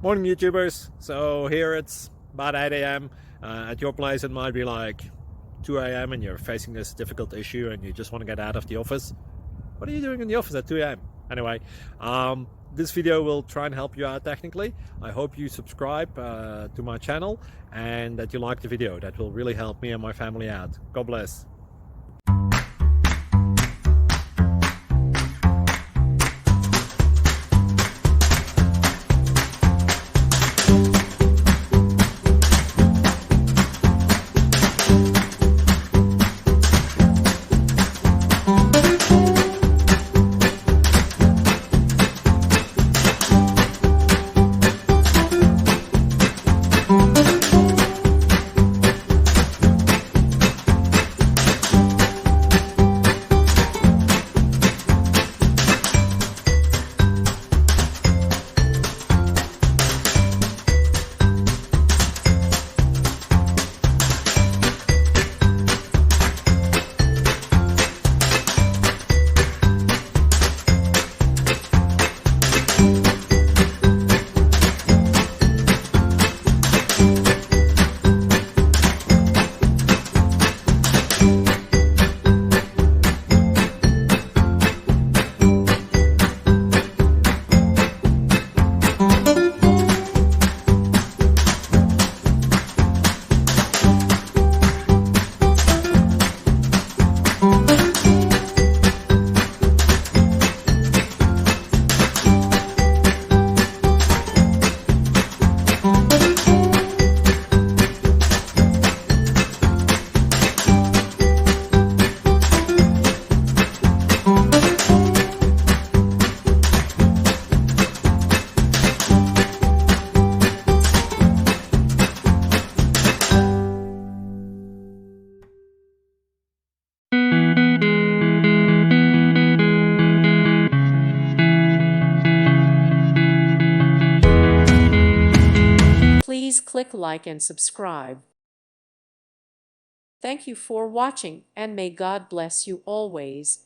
Morning YouTubers. So here it's about 8 a.m. At your place it might be like 2 a.m. and you're facing this difficult issue and you just want to get out of the office. What are you doing in the office at 2 a.m.? Anyway, this video will try and help you out technically. I hope you subscribe to my channel and that you like the video. That will really help me and my family out. God bless. Please click like and subscribe. Thank you for watching, and may God bless you always.